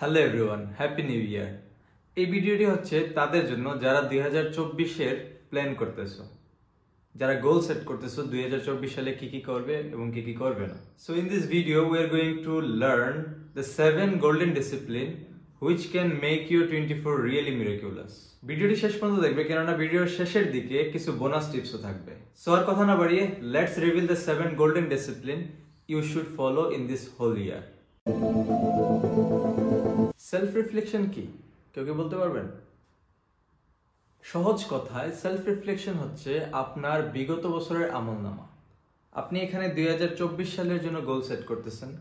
Hello everyone, happy new year. এই ভিডিওটি হচ্ছে তাদের জন্য যারা 2024-এর প্ল্যান করতেছো, যারা গোল সেট করতেছো 2024 সালে কি কি করবে এবং কি কি করবে না। So in this video we are going to learn the 7 golden discipline which can make your 24 really miraculous. ভিডিওটি শেষ পর্যন্ত দেখবে, কেননা ভিডিওর শেষের দিকে কিছু বোনাস টিপসও থাকবে। সো আর কথা না বাড়িয়ে let's reveal the 7 golden discipline you should follow in this whole year. Self reflection কি কেউ কি বলতে পারবেন? সহজ কথায় সেলফ রিফ্লেকশন হচ্ছে আপনার বিগত বছরের আমলনামা। আপনি এখানে 2024 সালের জন্য গোল সেট করতেছেন,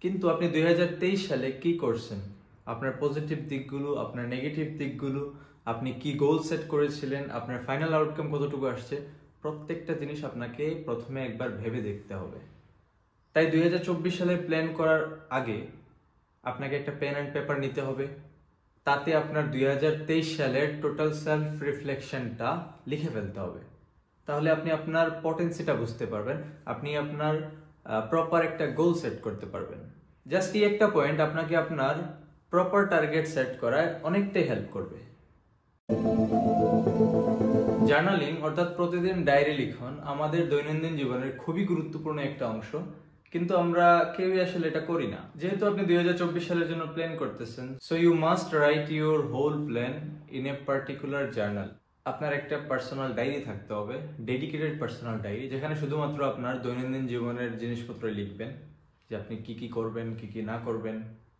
কিন্তু আপনি 2023 সালে কি করছেন, আপনার পজিটিভ দিকগুলো, আপনার নেগেটিভ দিকগুলো, আপনি কি গোল সেট করেছিলেন, আপনার ফাইনাল আউটকাম কতটুকু আসছে, প্রত্যেকটা জিনিস আপনাকে প্রথমে একবার ভেবে দেখতে হবে। তাই 2024 সালের প্ল্যান করার আগে আপনাকে একটা পেন অ্যান্ড পেপার নিতে হবে। তাতে আপনার 2023 সালের টোটাল সেলফ রিফ্লেকশনটা লিখে ফেলতে হবে। তাহলে আপনি আপনার পটেন্সিটা বুঝতে পারবেন, আপনি আপনার প্রপার একটা গোল সেট করতে পারবেন। জাস্ট এই একটা পয়েন্ট আপনাকে আপনার প্রপার টার্গেট সেট করায় অনেকটাই হেল্প করবে। জার্নালিং অর্থাৎ প্রতিদিন ডায়েরি লিখন আমাদের দৈনন্দিন জীবনের খুবই গুরুত্বপূর্ণ একটা অংশ, কিন্তু আমরা কেউই আসলে এটা করি না। যেহেতু আপনি 2024 সালের জন্য প্ল্যান করতেছেন, so you must write your whole plan in a particular journal. আপনার একটা পার্সোনাল ডায়েরি থাকতে হবে, ডেডিকেটেড পার্সোনাল ডায়েরি, যেখানে শুধুমাত্র আপনার দৈনন্দিন জীবনের জিনিসপত্র লিখবেন, যে আপনি কি কি করবেন, কি কি না করবেন,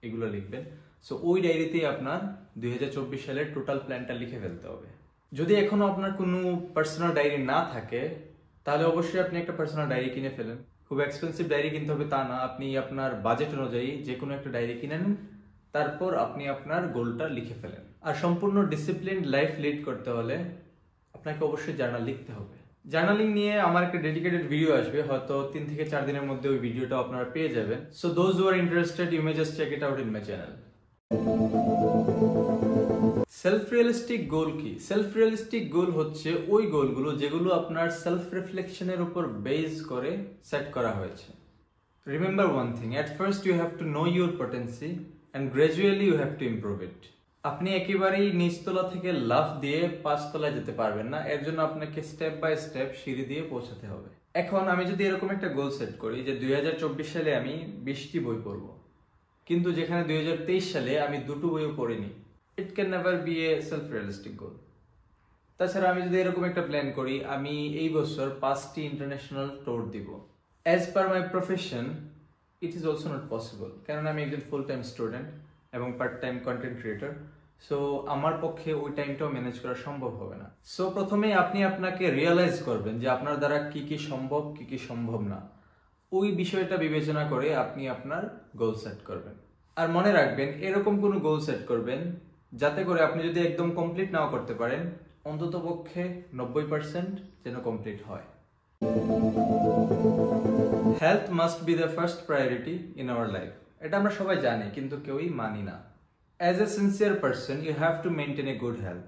এগুলো লিখবেন। সো ওই ডায়েরিতেই আপনার 2024 সালের টোটাল প্ল্যানটা লিখে ফেলতে হবে। যদি এখনো আপনার কোনো পার্সোনাল ডায়েরি না থাকে, তাহলে অবশ্যই আপনি একটা পার্সোনাল ডায়েরি কিনে ফেলেন। খুব এক্সপেন্সিভ ডায়েরি কিনতে হবে তা না, আপনি আপনার বাজেট অনুযায়ী যে কোনো একটা ডায়েরি কিনে নেন, তারপর আপনি আপনার গোলটা লিখে ফেলেন। আর সম্পূর্ণ ডিসিপ্লিন লাইফ লিড করতে হলে আপনাকে অবশ্যই জার্নাল লিখতে হবে। জার্নালিং নিয়ে আমার একটা ডেডিকেটেড ভিডিও আসবে, হয়তো 3 থেকে 4 দিনের মধ্যে ওই ভিডিওটা আপনারা পেয়ে যাবেন। So those who are interested you may just check it out in my channel. Self realistic goal কি? সেলফ রিয়েলিস্টিক গোল হচ্ছে ওই গোলগুলো যেগুলো আপনার সেলফ রিফ্লেকশনের উপর বেস করে সেট করা হয়েছে। Remember one thing, at first you have to know your potency and gradually you have to improve it. আপনি একেবারেই নিচতলা থেকে লাফ দিয়ে 5 তলায় যেতে পারবেন না, এর জন্য আপনাকে স্টেপ বাই স্টেপ সিঁড়ি দিয়ে পৌঁছাতে হবে। এখন আমি যদি এরকম একটা গোল সেট করি যে 2024 সালে আমি 20টি বই পড়ব, কিন্তু যেখানে 2023 সালে আমি 2টো বইও পড়িনি, it can never be a self realistic goal. তাছাড়া আমি যদি এরকম একটা প্ল্যান করি, আমি এই বছর 5টি ইন্টারন্যাশনাল ট্যুর দিব, as per my profession it is also not possible, কারণ আমি একজন ফুল টাইম স্টুডেন্ট এবং part time content creator. So আমার পক্ষে ওই টাইমটাও ম্যানেজ করা সম্ভব হবে না। সো প্রথমেই আপনি আপনাকে রিয়েলাইজ করবেন যে আপনার দ্বারা কি কি সম্ভব, কি কি সম্ভব না। ওই বিষয়টা বিবেচনা করে আপনি আপনার গোল সেট করবেন। আর মনে রাখবেন, এরকম কোনো গোল সেট করবেন যাতে করে আপনি যদি একদম কমপ্লিট নাও করতে পারেন, অন্তত পক্ষে 90% যেন কমপ্লিট হয়। Health must be the first priority in our life. এটা আমরা সবাই জানি, কিন্তু কেউই মানি না। As a sincere person you have to maintain a good health.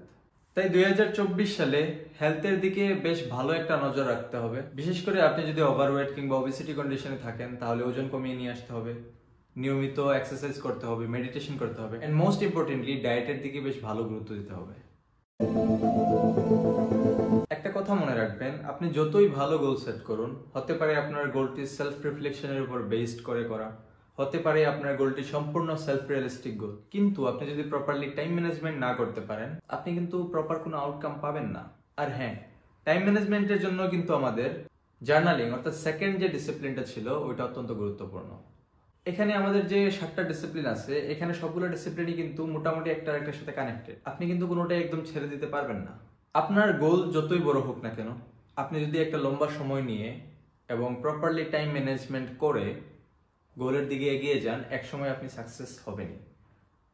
তাই 2024 সালে হেলথের দিকে বেশ ভালো একটা নজর রাখতে হবে। বিশেষ করে আপনি যদি ওভারওয়েট কিংবা ওবেসিটি কন্ডিশনে থাকেন, তাহলে ওজন কমিয়ে নিয়ে আসতে হবে, নিয়মিত এক্সারসাইজ করতে হবে, মেডিটেশন করতে হবে, এন্ড মোস্ট ইম্পর্টেন্টলি ডায়েটের দিকে বেশ ভালো গুরুত্ব দিতে হবে। একটা কথা মনে রাখবেন, আপনি যতই ভালো গোল সেট করুন, হতে পারে আপনার গোলটি সেলফ রিফ্লেকশনের উপর বেসড করে করা, হতে পারে আপনার গোলটি সম্পূর্ণ সেলফ রিয়েলিস্টিক গোল, কিন্তু আপনি যদি প্রপারলি টাইম ম্যানেজমেন্ট না করতে পারেন, আপনি কিন্তু প্রপার কোনো আউটকাম পাবেন না। আর হ্যাঁ, টাইম ম্যানেজমেন্টের জন্য কিন্তু আমাদের জার্নালিং অর্থাৎ সেকেন্ড যে ডিসিপ্লিনটা ছিল ওইটা অত্যন্ত গুরুত্বপূর্ণ। এখানে আমাদের যে 7টা ডিসিপ্লিন আছে, এখানে সবগুলো ডিসিপ্লিনই কিন্তু মোটামুটি একটা আরেকটার সাথে কানেক্টেড। আপনি কিন্তু কোনোটাই একদম ছেড়ে দিতে পারবেন না। আপনার গোল যতই বড় হোক না কেন, আপনি যদি একটা লম্বা সময় নিয়ে এবং প্রপারলি টাইম ম্যানেজমেন্ট করে গোলের দিকে এগিয়ে যান, একসময় আপনি সাকসেস হবেনই।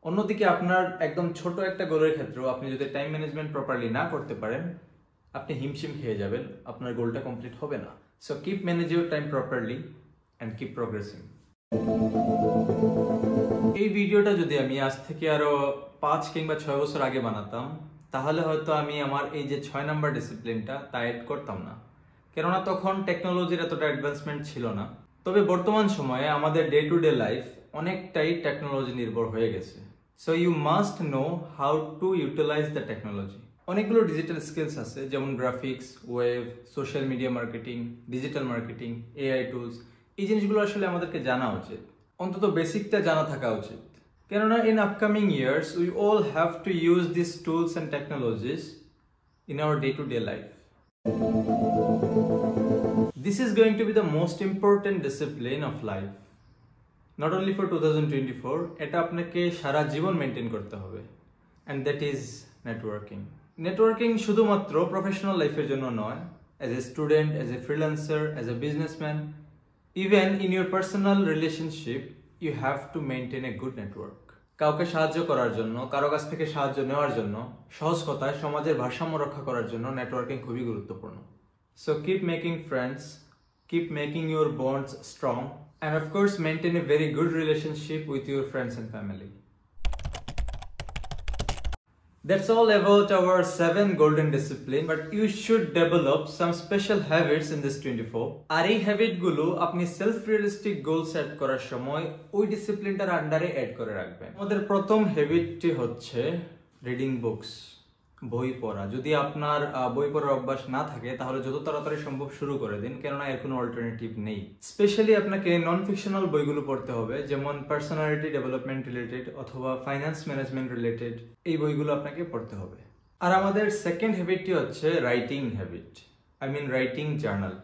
অন্যদিকে আপনার একদম ছোট একটা গোলের ক্ষেত্রেও আপনি যদি টাইম ম্যানেজমেন্ট প্রপারলি না করতে পারেন, আপনি হিমশিম খেয়ে যাবেন, আপনার গোলটা কমপ্লিট হবে না। So keep manage your time properly and keep progressing. এই ভিডিওটা যদি আমি আজ থেকে আরো 5 কিংবা 6 বছর আগে বানাতাম, তাহলে হয়তো আমি আমার এই যে 6 নাম্বার ডিসিপ্লিনটা তা এড করতাম না, কেননা তখন টেকনোলজির এতটা অ্যাডভান্সমেন্ট ছিল না। তবে বর্তমান সময়ে আমাদের ডে টু ডে লাইফ অনেকটাই টেকনোলজি নির্ভর হয়ে গেছে। So you must know how to utilize the technology. অনেকগুলো ডিজিটাল স্কিলস আছে, যেমন graphics, web, social media marketing, digital marketing, AI tools. এই জিনিসগুলো আসলে আমাদেরকে জানা উচিত, অন্তত বেসিকটা জানা থাকা উচিত। কেননা in upcoming years we all have to use this tools and technologies in our day-to-day life. This is going to be the most important discipline of life. Not only for 2024, এটা আপনাকে সারা জীবন মেনটেন করতে হবে, and that is networking. Networking শুধুমাত্র professional লাইফের জন্য নয়, as a student, as a freelancer, as a businessman, even in your personal relationship, you have to maintain a good network. কাউকে সাহায্য করার জন্য, কারো কাছ থেকে সাহায্য নেওয়ার জন্য, সহজ কথায় সমাজের ভারসাম্য রক্ষা করার জন্য নেটওয়ার্কিং খুবই গুরুত্বপূর্ণ। So keep making friends, keep making your bonds strong, and of course maintain a very good relationship with your friends and family. That's all about our 7 golden discipline, but you should develop some special habits in this 24. আর এই habit গুলো আপনি self realistic goal set করার সময় ওই ডিসিপ্লিনটার আন্ডারে add করে রাখবেন। আমাদের প্রথম হ্যাবিটটি হচ্ছে রিডিং বুকস, বই পড়া। যদি আপনার বই পড়ার অভ্যাস না থাকে তাহলে যত তাড়াতাড়ি সম্ভব শুরু করে দিন, কেননা এর কোনো অল্টারনেটিভ নেই। স্পেশালি আপনাকে নন ফিকশনাল বইগুলো পড়তে হবে, যেমন পার্সোনালিটি ডেভেলপমেন্ট রিলেটেড অথবা ফাইন্যান্স ম্যানেজমেন্ট রিলেটেড। এই বইগুলো আপনাকে পড়তে হবে। আর আমাদের সেকেন্ড হ্যাবিটটি হচ্ছে রাইটিং হ্যাবিট, রাইটিং জার্নাল।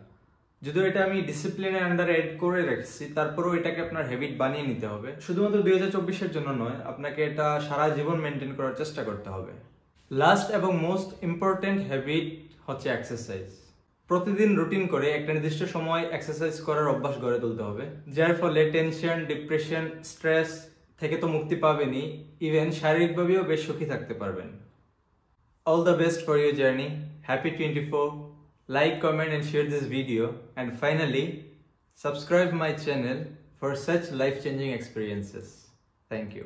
যদিও এটা আমি ডিসিপ্লিনের আন্ডারে এড করে রাখছি, তারপরেও এটাকে আপনার হ্যাবিট বানিয়ে নিতে হবে। শুধুমাত্র 2024-এর জন্য নয়, আপনাকে এটা সারা জীবন মেনটেন করার চেষ্টা করতে হবে। লাস্ট এবং মোস্ট ইম্পর্টেন্ট হ্যাবিট হচ্ছে এক্সারসাইজ। প্রতিদিন রুটিন করে একটা নির্দিষ্ট সময় এক্সারসাইজ করার অভ্যাস গড়ে তুলতে হবে, যার ফলে টেনশন, ডিপ্রেশন, স্ট্রেস থেকে তো মুক্তি পাবেনই, ইভেন শারীরিকভাবেও বেশ সুখী থাকতে পারবেন। All the best for your journey. Happy 24. Like, comment and share this video, and finally subscribe my channel for such life-changing experiences. Thank you.